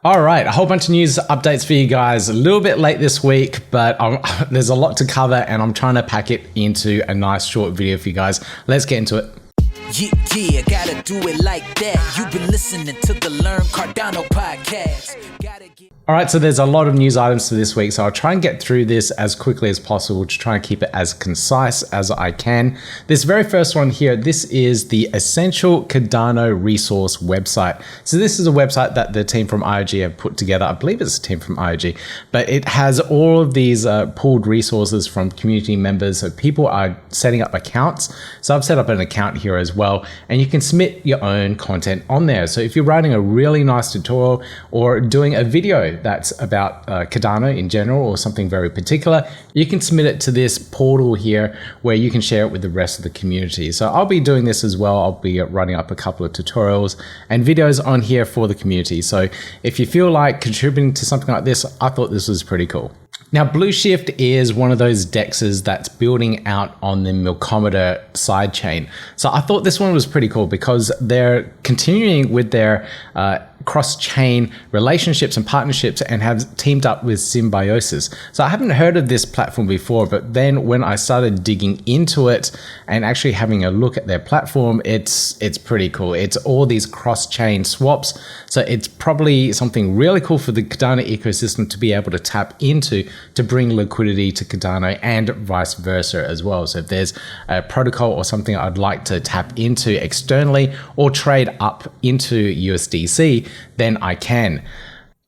All right, a whole bunch of news updates for you guys. A little bit late this week, but there's a lot to cover and I'm trying to pack it into a nice short video for you guys. Let's get into it. Yeah, gotta do it like that. You've been listening to the Learn Cardano podcast. All right, so there's a lot of news items for this week, so I'll try and get through this as quickly as possible to try and keep it as concise as I can. This very first one here, this is the Essential Cardano Resource website. So this is a website that the team from IOG have put together. I believe it's a team from IOG, but it has all of these pooled resources from community members. So people are setting up accounts. So I've set up an account here as well, and you can submit your own content on there. So if you're writing a really nice tutorial or doing a video that's about Cardano in general or something very particular, you can submit it to this portal here where you can share it with the rest of the community. So I'll be doing this as well. I'll be running up a couple of tutorials and videos on here for the community. So if you feel like contributing to something like this, I thought this was pretty cool. Now, BlueShift is one of those DEXs that's building out on the Milkomeda sidechain. So I thought this one was pretty cool because they're continuing with their cross-chain relationships and partnerships and have teamed up with Symbiosis. So I haven't heard of this platform before, but then when I started digging into it and actually having a look at their platform, it's pretty cool. It's all these cross-chain swaps. So it's probably something really cool for the Cardano ecosystem to be able to tap into to bring liquidity to Cardano and vice versa as well. So if there's a protocol or something I'd like to tap into externally or trade up into USDC, then I can.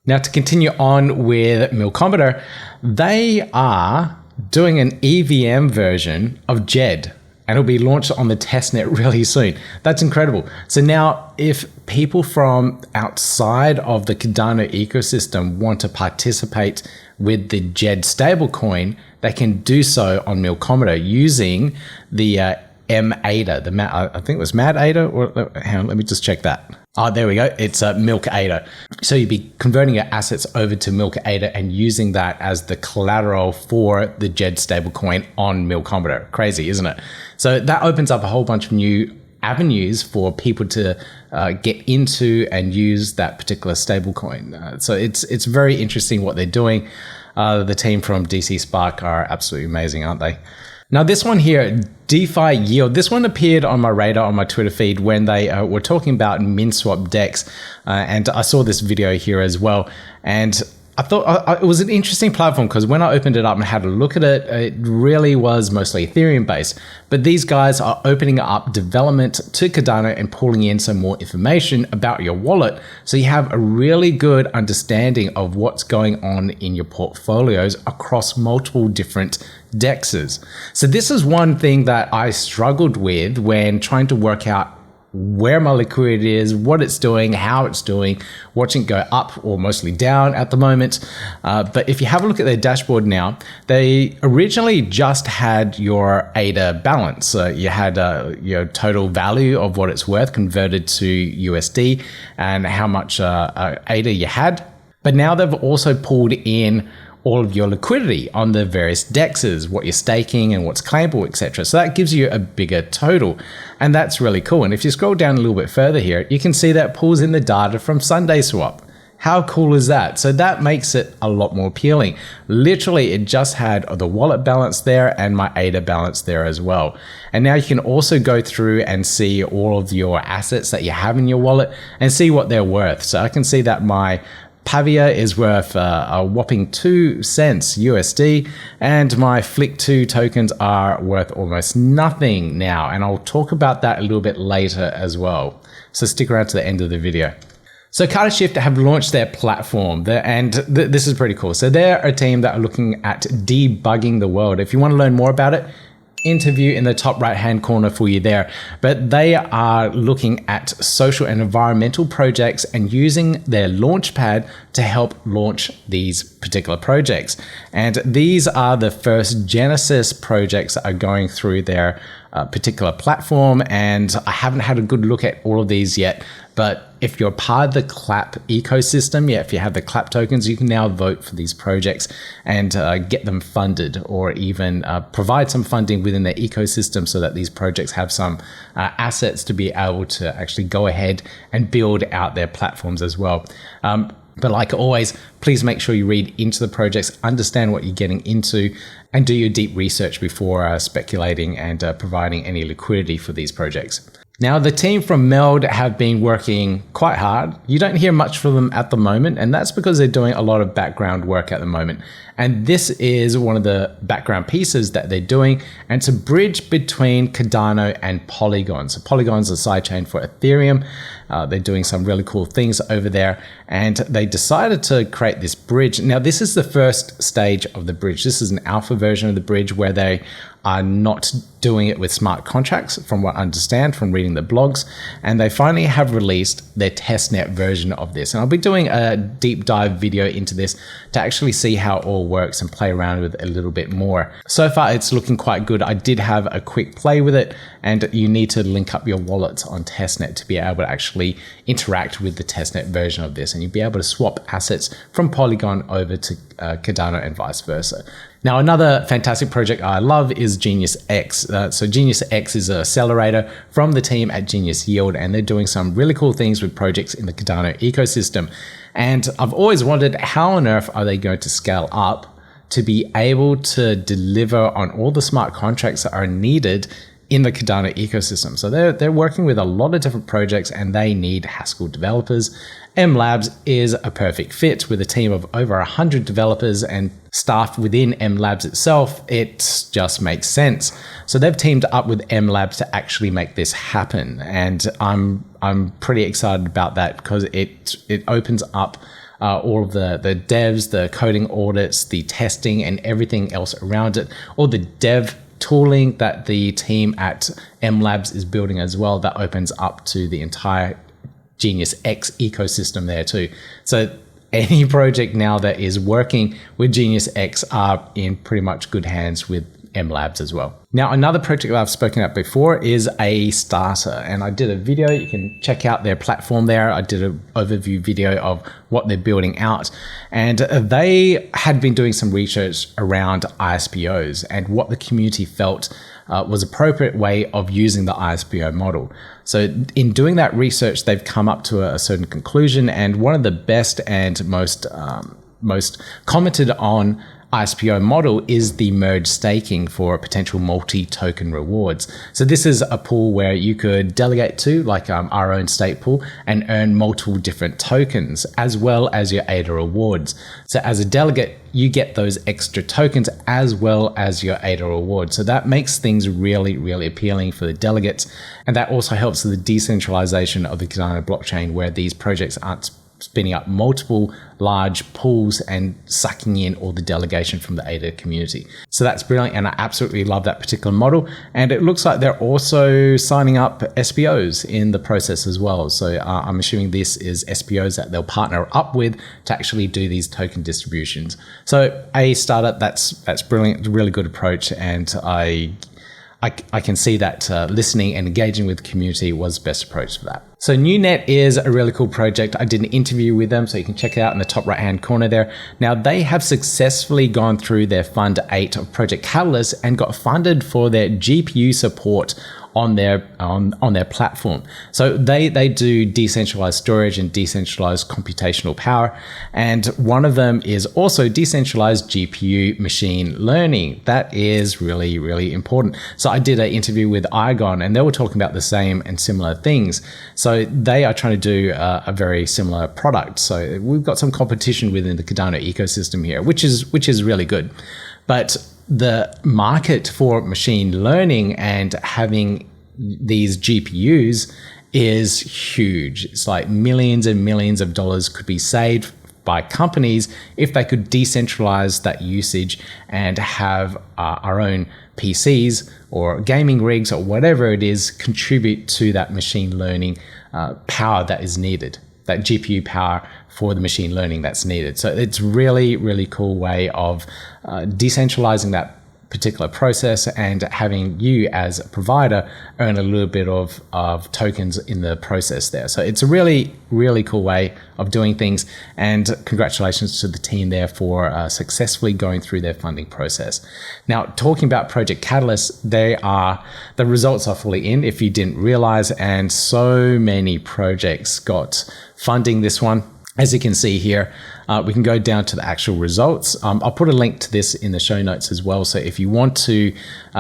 Now to continue on with Milkomeda, they are doing an EVM version of Djed, and it'll be launched on the testnet really soon. That's incredible. So now if people from outside of the Cardano ecosystem want to participate with the Djed stablecoin, they can do so on Milkomeda using the ADA, I think it was Mad ADA, or hang on, let me just check that. Oh, there we go. It's Milkomeda. So you'd be converting your assets over to Milkomeda and using that as the collateral for the Djed stablecoin on Milkomeda. Crazy, isn't it? So that opens up a whole bunch of new avenues for people to get into and use that particular stablecoin. So it's very interesting what they're doing. The team from DC Spark are absolutely amazing, aren't they? Now this one here, DefiYield, this one appeared on my radar on my Twitter feed when they were talking about MinSwap DEX, and I saw this video here as well. And I thought it was an interesting platform because when I opened it up and had a look at it, it really was mostly Ethereum based. But these guys are opening up development to Cardano and pulling in some more information about your wallet. So you have a really good understanding of what's going on in your portfolios across multiple different DEXs. So this is one thing that I struggled with when trying to work out where my liquidity is, what it's doing, how it's doing, watching it go up or mostly down at the moment. But if you have a look at their dashboard now, they originally just had your ADA balance. So you had your total value of what it's worth converted to USD and how much ADA you had. But now they've also pulled in all of your liquidity on the various DEXs, what you're staking and what's claimable, etc. So that gives you a bigger total, and that's really cool. And if you scroll down a little bit further here, you can see that pulls in the data from SundaySwap. How cool is that? So that makes it a lot more appealing. Literally, it just had the wallet balance there and my ADA balance there as well. And now you can also go through and see all of your assets that you have in your wallet and see what they're worth. So I can see that my Pavia is worth a whopping 2 cents USD, and my Flickto tokens are worth almost nothing now. And I'll talk about that a little bit later as well. So stick around to the end of the video. So CardaShift have launched their platform, and this is pretty cool. So they're a team that are looking at debugging the world. If you want to learn more about it, interview in the top right hand corner for you there. But they are looking at social and environmental projects and using their Launchpad to help launch these particular projects. And these are the first Genesis projects that are going through their particular platform, and I haven't had a good look at all of these yet. But if you're part of the Clap ecosystem, if you have the Clap tokens, you can now vote for these projects and get them funded, or even provide some funding within their ecosystem so that these projects have some assets to be able to actually go ahead and build out their platforms as well. But like always, please make sure you read into the projects, understand what you're getting into, and do your deep research before speculating and providing any liquidity for these projects. Now, the team from Meld have been working quite hard. You don't hear much from them at the moment, and that's because they're doing a lot of background work at the moment. And this is one of the background pieces that they're doing, and it's a bridge between Cardano and Polygon. So Polygon's a sidechain for Ethereum. They're doing some really cool things over there, and they decided to create this bridge. Now, this is the first stage of the bridge. This is an alpha version of the bridge where they are not doing it with smart contracts, from what I understand from reading the blogs. And they finally have released their testnet version of this. And I'll be doing a deep dive video into this to actually see how it all works and play around with it a little bit more. So far, it's looking quite good. I did have a quick play with it, and you need to link up your wallets on testnet to be able to actually interact with the testnet version of this. And you'll be able to swap assets from Polygon over to Cardano and vice versa. Now, another fantastic project I love is Genius X. So Genius X is an accelerator from the team at DefiYield, and they're doing some really cool things with projects in the Cardano ecosystem. And I've always wondered, how on earth are they going to scale up to be able to deliver on all the smart contracts that are needed in the Cardano ecosystem? So they're working with a lot of different projects, and they need Haskell developers. MLabs is a perfect fit with a team of over 100 developers and staff within MLabs itself. It just makes sense. So they've teamed up with MLabs to actually make this happen, and I'm pretty excited about that because it opens up all of the devs, the coding audits, the testing, and everything else around it, all the dev tooling that the team at MLabs is building as well. That opens up to the entire Genius X ecosystem there too. So any project now that is working with Genius X are in pretty much good hands with MLabs as well. Now, another project that I've spoken about before is AStarter, and I did a video. You can check out their platform there. I did an overview video of what they're building out, and they had been doing some research around ISPOs and what the community felt was appropriate way of using the ISPO model. So in doing that research, they've come up to a certain conclusion, and one of the best and most commented on ISPO model is the merge staking for potential multi-token rewards. So this is a pool where you could delegate to, like our own stake pool, and earn multiple different tokens as well as your ADA rewards. So as a delegate, you get those extra tokens as well as your ADA reward. So that makes things really, really appealing for the delegates. And that also helps with the decentralization of the Cardano blockchain, where these projects aren't spinning up multiple large pools and sucking in all the delegation from the ADA community. So that's brilliant, and I absolutely love that particular model. And it looks like they're also signing up SPOs in the process as well. So I'm assuming this is SPOs that they'll partner up with to actually do these token distributions. So AStarter, that's brilliant, really good approach, and I can see that listening and engaging with the community was the best approach for that. So NuNet is a really cool project. I did an interview with them, so you can check it out in the top right hand corner there. Now, they have successfully gone through their Fund 8 of Project Catalyst and got funded for their GPU support on their platform. So they do decentralized storage and decentralized computational power, and one of them is also decentralized GPU machine learning. That is really, really important. So I did an interview with Akamon, and they were talking about the same and similar things. So they are trying to do a very similar product. So we've got some competition within the Cardano ecosystem here, which is really good. But the market for machine learning and having these GPUs is huge. It's like millions and millions of dollars could be saved by companies if they could decentralize that usage and have our own PCs or gaming rigs or whatever it is contribute to that machine learning power that is needed, that GPU power for the machine learning that's needed. So it's really, really cool way of decentralizing that particular process and having you as a provider earn a little bit of tokens in the process there. So it's a really, really cool way of doing things, and congratulations to the team there for successfully going through their funding process. Now, talking about Project Catalyst, the results are fully in if you didn't realize, and so many projects got funding this one. as you can see here, we can go down to the actual results. I'll put a link to this in the show notes as well. So if you want to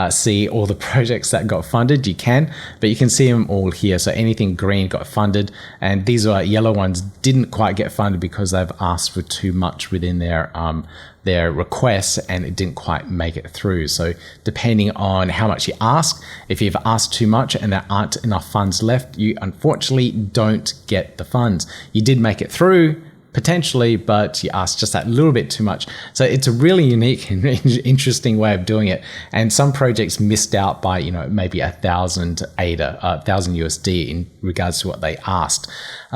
see all the projects that got funded, you can, but you can see them all here. So anything green got funded, and these yellow ones didn't quite get funded because they've asked for too much within their requests, and it didn't quite make it through. So depending on how much you ask, if you've asked too much and there aren't enough funds left, you unfortunately don't get the funds. You did make it through potentially, but you asked just that little bit too much. So it's a really unique and interesting way of doing it. And some projects missed out by, maybe 1,000 ADA, 1,000 USD in regards to what they asked.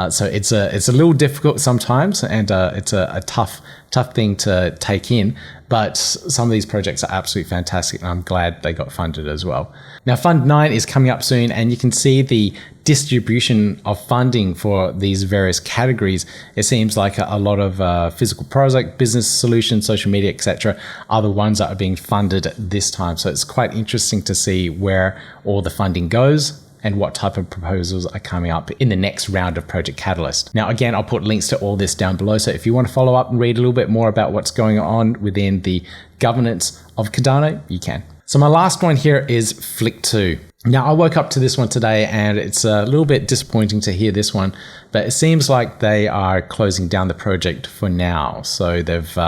So it's a little difficult sometimes, and it's a tough thing to take in. But some of these projects are absolutely fantastic, and I'm glad they got funded as well. Now, Fund 9 is coming up soon, and you can see the distribution of funding for these various categories. It seems like a lot of physical product, business solutions, social media, etc. are the ones that are being funded this time. So it's quite interesting to see where all the funding goes and what type of proposals are coming up in the next round of Project Catalyst. Now, again, I'll put links to all this down below. So if you want to follow up and read a little bit more about what's going on within the governance of Cardano, you can. So my last one here is Flickto. Now, I woke up to this one today, and it's a little bit disappointing to hear this one, but it seems like they are closing down the project for now. So they've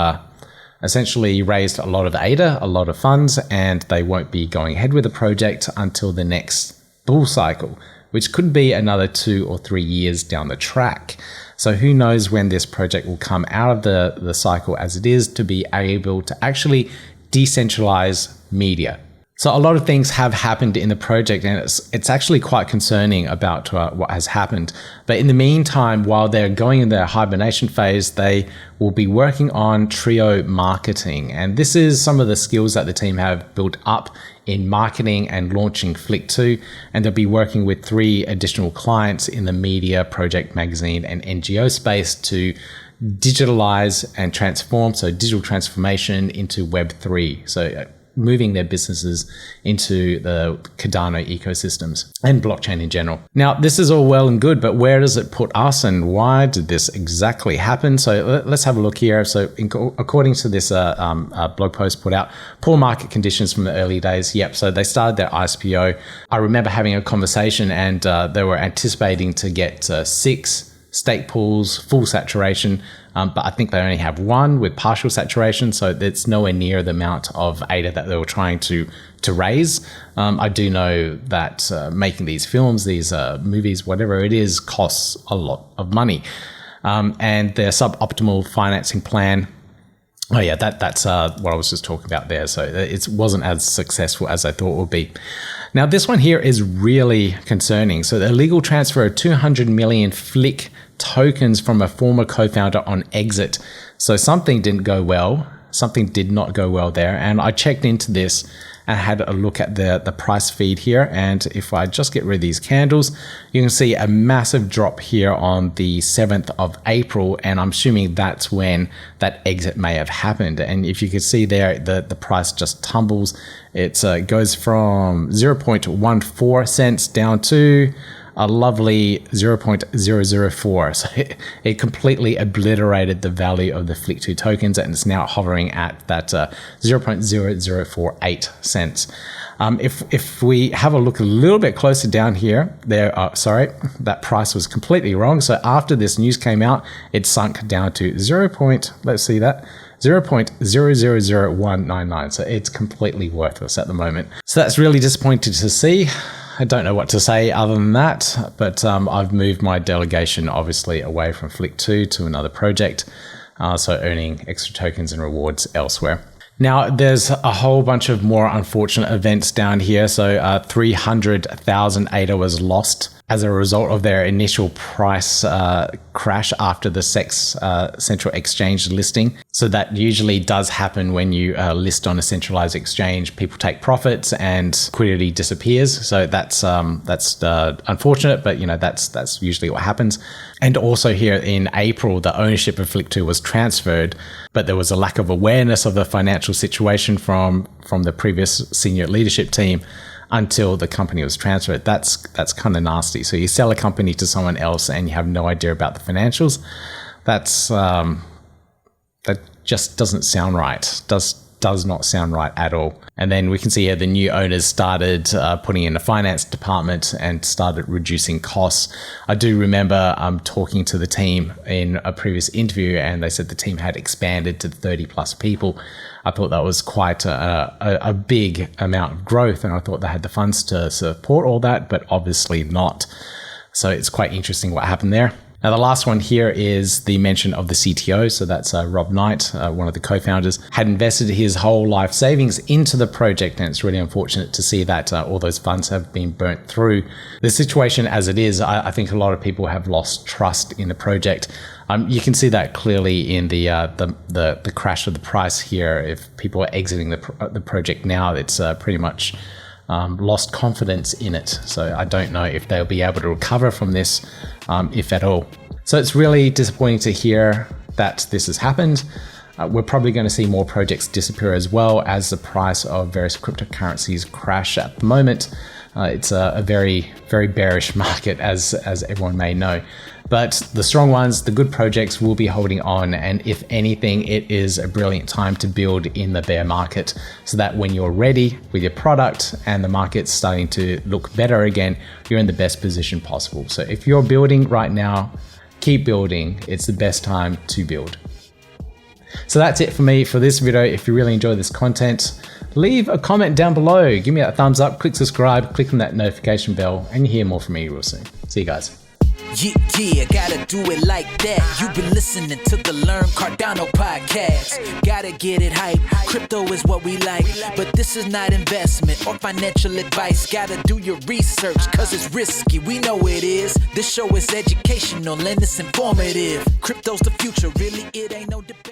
essentially raised a lot of ADA, a lot of funds, and they won't be going ahead with the project until the next bull cycle, which could be another 2 or 3 years down the track. So who knows when this project will come out of the cycle as it is to be able to actually decentralize media. So a lot of things have happened in the project, and it's actually quite concerning about what has happened. But in the meantime, while they're going in their hibernation phase, they will be working on trio marketing. And this is some of the skills that the team have built up in marketing and launching Flickto. And they'll be working with 3 additional clients in the media, project, magazine, and NGO space to digitalize and transform. So digital transformation into Web3. So moving their businesses into the Cardano ecosystems and blockchain in general. Now, this is all well and good, but where does it put us, and why did this exactly happen? So let's have a look here. So according to this blog post put out, poor market conditions from the early days. Yep, so they started their ISPO. I remember having a conversation, and they were anticipating to get 6 stake pools, full saturation, but I think they only have 1 with partial saturation, so it's nowhere near the amount of ADA that they were trying to raise. I do know that making these films, these movies, whatever it is, costs a lot of money. And their suboptimal financing plan, oh yeah, that's what I was just talking about there. So it wasn't as successful as I thought it would be. Now, this one here is really concerning. So the illegal transfer of 200 million Flick tokens from a former co-founder on exit. So something didn't go well. Something did not go well there. And I checked into this and had a look at the price feed here. And if I just get rid of these candles, you can see a massive drop here on the 7th of April. And I'm assuming that's when that exit may have happened. And if you could see there, the price just tumbles. It goes from 0.14 cents down to a lovely 0.004. So it completely obliterated the value of the Flickto tokens, and it's now hovering at that 0.0048 cents. If we have a look a little bit closer down here, that price was completely wrong. So after this news came out, it sunk down to 0.000199. So it's completely worthless at the moment. So that's really disappointing to see. I don't know what to say other than that, but I've moved my delegation obviously away from Flickto to another project, so earning extra tokens and rewards elsewhere. Now, there's a whole bunch of more unfortunate events down here. So 300,000 ADA was lost as a result of their initial price crash after the SEX central exchange listing. So that usually does happen when you list on a centralized exchange. People take profits and liquidity disappears. So that's unfortunate, but that's usually what happens. And also here in April, the ownership of Flickto was transferred, but there was a lack of awareness of the financial situation from the previous senior leadership team until the company was transferred. That's kind of nasty. So you sell a company to someone else and you have no idea about the financials. That's that just doesn't sound right. Does not sound right at all. And then we can see here the new owners started putting in a finance department and started reducing costs. I do remember talking to the team in a previous interview, and they said the team had expanded to 30 plus people. I thought that was quite a big amount of growth, and I thought they had the funds to support all that, but obviously not. So it's quite interesting what happened there. Now, the last one here is the mention of the CTO. So that's Rob Knight, one of the co-founders, had invested his whole life savings into the project. And it's really unfortunate to see that all those funds have been burnt through. The situation as it is, I think a lot of people have lost trust in the project. You can see that clearly in the crash of the price here. If people are exiting the project now, it's pretty much lost confidence in it. So I don't know if they'll be able to recover from this, if at all. So it's really disappointing to hear that this has happened. We're probably going to see more projects disappear as well as the price of various cryptocurrencies crash at the moment. It's a very, very bearish market, as everyone may know. But the strong ones, the good projects, will be holding on. And if anything, it is a brilliant time to build in the bear market, so that when you're ready with your product and the market's starting to look better again, you're in the best position possible. So if you're building right now, keep building. It's the best time to build. So that's it for me for this video. If you really enjoy this content, leave a comment down below. Give me that thumbs up, click subscribe, click on that notification bell, and you hear more from me real soon. See you guys. Yeah, gotta do it like that. You've been listening to the Learn Cardano podcast. Gotta get it hype. Crypto is what we like, but this is not investment or financial advice. Gotta do your research, cause it's risky. We know it is. This show is educational and it's informative. Crypto's the future, really, it ain't no debate.